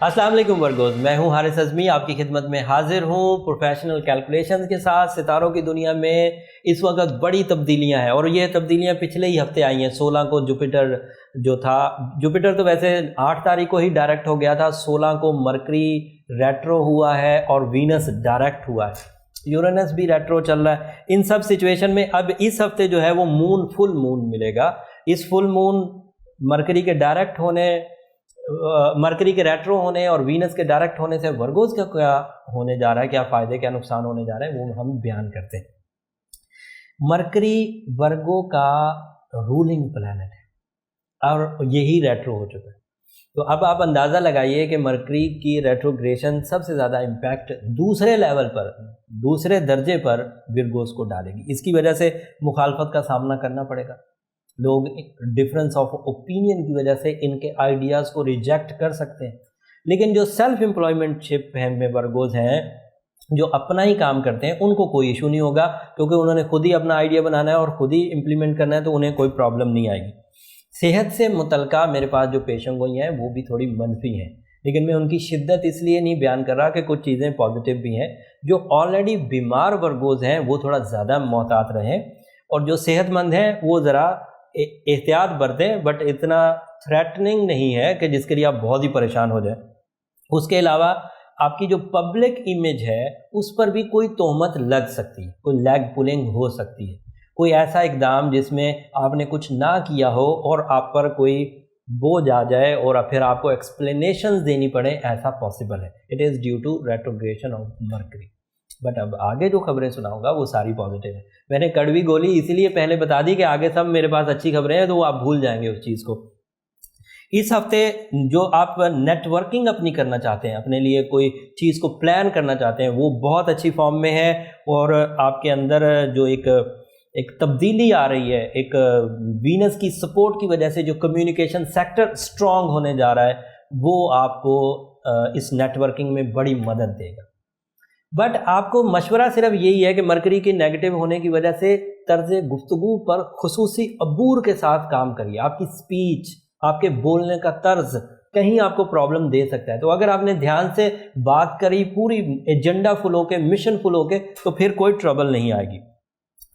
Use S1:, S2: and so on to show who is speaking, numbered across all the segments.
S1: अस्सलाम वालेकुम वर्गोज़, मैं हूं हारिस अज़मी, आपकी खिदमत में हाजिर हूं प्रोफेशनल कैलकुलेशंस के साथ। सितारों की दुनिया में इस वक्त बड़ी तब्दीलियां हैं और ये तब्दीलियां पिछले ही हफ्ते आई हैं। 16 को जुपिटर जो था, जुपिटर तो वैसे 8 तारीख को ही डायरेक्ट हो गया था, 16 को मरकरी रेट्रो हुआ है और वीनस डायरेक्ट हुआ है, यूरेनस भी रेट्रो चल रहा है। इन सब सिचुएशन में अब इस हफ्ते जो है वो मून, फुल मून मिलेगा। इस फुल मून मरकरी के डायरेक्ट होने, मरकरी के रेट्रो होने और वीनस के डायरेक्ट होने से वर्गोज का क्या होने जा रहा है, क्या फ़ायदे क्या नुकसान होने जा रहे हैं, वो हम बयान करते हैं। मरकरी वर्गो का रूलिंग प्लैनेट है और यही रेट्रो हो चुका है। तो अब आप अंदाज़ा लगाइए कि मरकरी की रेट्रोग्रेशन सबसे ज़्यादा इम्पैक्ट दूसरे लेवल पर, दूसरे दर्जे पर वर्गोज को डालेगी। इसकी वजह से मुखालफत का सामना करना पड़ेगा। लोग डिफरेंस ऑफ ओपिनियन की वजह से इनके आइडियाज़ को रिजेक्ट कर सकते हैं। लेकिन जो सेल्फ एम्प्लॉयमेंटशिप में वर्गोज हैं, जो अपना ही काम करते हैं, उनको कोई इशू नहीं होगा, क्योंकि उन्होंने खुद ही अपना आइडिया बनाना है और खुद ही इम्प्लीमेंट करना है, तो उन्हें कोई प्रॉब्लम नहीं आएगी। सेहत से मुतल्लिका मेरे पास जो पेशन गोई हैं वो भी थोड़ी मनफी हैं, लेकिन मैं उनकी शिद्दत इसलिए नहीं बयान कर रहा कि कुछ चीज़ें पॉजिटिव भी हैं। जो ऑलरेडी बीमार वर्गोज हैं वो थोड़ा ज़्यादा मोहतात रहें, और जो सेहतमंद हैं वो ज़रा एहतियात बरतें, बट इतना थ्रेटनिंग नहीं है कि जिसके लिए आप बहुत ही परेशान हो जाए। उसके अलावा आपकी जो पब्लिक इमेज है उस पर भी कोई तोहमत लग सकती है, कोई लैग पुलिंग हो सकती है, कोई ऐसा इकदाम जिसमें आपने कुछ ना किया हो और आप पर कोई बोझ आ जाए और फिर आपको एक्सप्लेनेशंस देनी पड़े, ऐसा पॉसिबल है। It is due to retrogression of Mercury. But अब आगे जो खबरें सुनाऊंगा वो सारी पॉजिटिव है। मैंने कड़वी गोली इसीलिए पहले बता दी कि आगे सब मेरे पास अच्छी खबरें हैं, तो वो आप भूल जाएंगे उस चीज़ को। इस हफ्ते जो आप नेटवर्किंग अपनी करना चाहते हैं, अपने लिए कोई चीज़ को प्लान करना चाहते हैं, वो बहुत अच्छी फॉर्म में है। और आपके अंदर जो एक तब्दीली आ रही है, एक वीनस की सपोर्ट की वजह से जो कम्युनिकेशन सेक्टर स्ट्रॉन्ग होने जा रहा है, वो आपको इस नेटवर्किंग में बड़ी मदद देगा। बट आपको मशवरा सिर्फ यही है कि मरकरी के नेगेटिव होने की वजह से तर्ज गुफ्तगू पर खुसूसी अबूर के साथ काम करिए। आपकी स्पीच, आपके बोलने का तर्ज कहीं आपको प्रॉब्लम दे सकता है। तो अगर आपने ध्यान से बात करी, पूरी एजेंडा फुल होके, मिशन फुल होके, तो फिर कोई ट्रबल नहीं आएगी।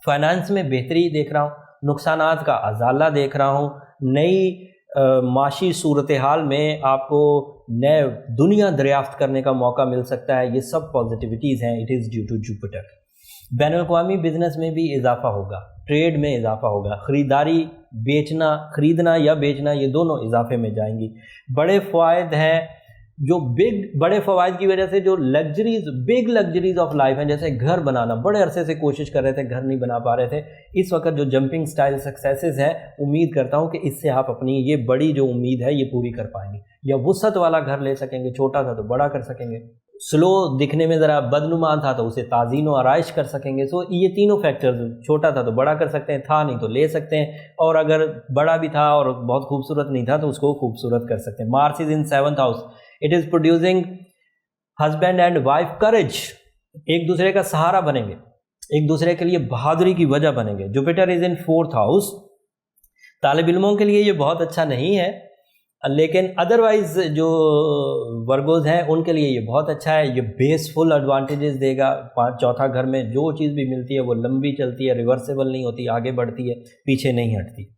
S1: फाइनेंस में बेहतरी देख रहा हूँ, नुकसानात का अजाला देख रहा हूँ, नई माशी सूरत हाल में आपको नए दुनिया दरियाफ्त करने का मौका मिल सकता है। ये सब पॉजिटिविटीज़ हैं। It is due to Jupiter. बैनुल-अक़वामी बिजनेस में भी इजाफा होगा, ट्रेड में इजाफा होगा, ख़रीदारी, बेचना, खरीदना या बेचना, ये दोनों इजाफे में जाएंगी। बड़े फ़वाइद हैं, जो बड़े फ़वाइद की वजह से जो बिग लग्जरीज ऑफ लाइफ हैं, जैसे घर बनाना, बड़े अरसे से कोशिश कर रहे थे, घर नहीं बना पा रहे थे, इस वक्त जो जंपिंग स्टाइल सक्सेसेस हैं, उम्मीद करता हूं कि इससे आप अपनी ये बड़ी जो उम्मीद है ये पूरी कर पाएंगे। या वुसअत वाला घर ले सकेंगे, छोटा था तो बड़ा कर सकेंगे, स्लो दिखने में ज़रा बदनुमा था तो उसे ताज़ीन व आराइश कर सकेंगे। सो ये तीनों फैक्टर्स, छोटा था तो बड़ा कर सकते हैं, था नहीं तो ले सकते हैं, और अगर बड़ा भी था और बहुत खूबसूरत नहीं था तो उसको खूबसूरत कर सकते हैं। Mars is in 7th house. It is producing husband and wife courage. एक दूसरे का सहारा बनेंगे, एक दूसरे के लिए बहादुरी की वजह बनेंगे। Jupiter is in 4th house. तालिब इल्मों के लिए ये बहुत अच्छा नहीं है, लेकिन अदरवाइज जो वर्गोज हैं उनके लिए ये बहुत अच्छा है। ये बेसफुल एडवांटेजेस देगा। चौथा घर में जो चीज़ भी मिलती है वो लंबी चलती है, रिवर्सेबल नहीं होती, आगे बढ़ती है, पीछे नहीं हटती।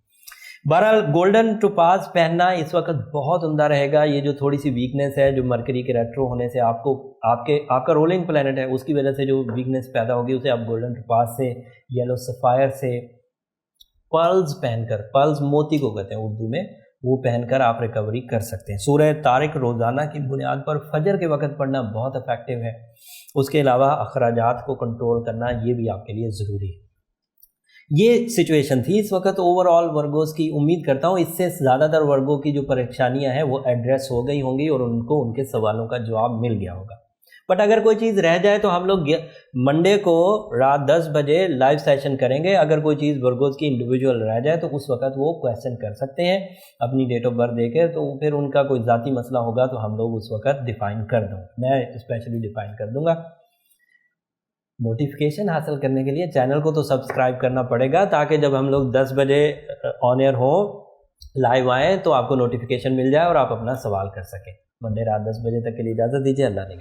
S1: बहरहाल गोल्डन टोपाज पहनना इस वक्त बहुत उम्दा रहेगा। ये जो थोड़ी सी वीकनेस है, जो मरकरी के रेट्रो होने से आपका रोलिंग प्लैनेट है, उसकी वजह से जो वीकनेस पैदा होगी, उसे आप गोल्डन टोपाज से, येलो सफ़ायर से, पर्ल्स पहनकर, पर्ल्स मोती को कहते हैं उर्दू में, वो पहनकर आप रिकवरी कर सकते हैं। सूरह तारिक रोज़ाना की बुनियाद पर फजर के वक्त पढ़ना बहुत इफेक्टिव है। उसके अलावा अखराजात को कंट्रोल करना ये भी आपके लिए ज़रूरी है। ये सिचुएशन थी इस वक्त ओवरऑल वर्गोज़ की। उम्मीद करता हूँ इससे ज़्यादातर वर्गों की जो परेशानियां हैं वो एड्रेस हो गई होंगी और उनको उनके सवालों का जवाब मिल गया होगा। बट अगर कोई चीज़ रह जाए तो हम लोग मंडे को रात 10 बजे लाइव सेशन करेंगे। अगर कोई चीज़ वर्गोज़ की इंडिविजुअल रह जाए तो उस वक्त वो क्वेश्चन कर सकते हैं अपनी डेट ऑफ बर्थ देके, तो फिर उनका कोई ज़ाती मसला होगा तो हम लोग उस वक्त डिफ़ाइन कर दूँगा, मैं स्पेशली डिफ़ाइन कर दूँगा। नोटिफिकेशन हासिल करने के लिए चैनल को तो सब्सक्राइब करना पड़ेगा, ताकि जब हम लोग 10 बजे ऑन एयर हो لائیو آئیں تو آپ کو نوٹیفیکیشن مل جائے اور آپ اپنا سوال کر سکیں. منڈے رات 10 بجے تک کے لیے اجازت دیجیے. اللہ نے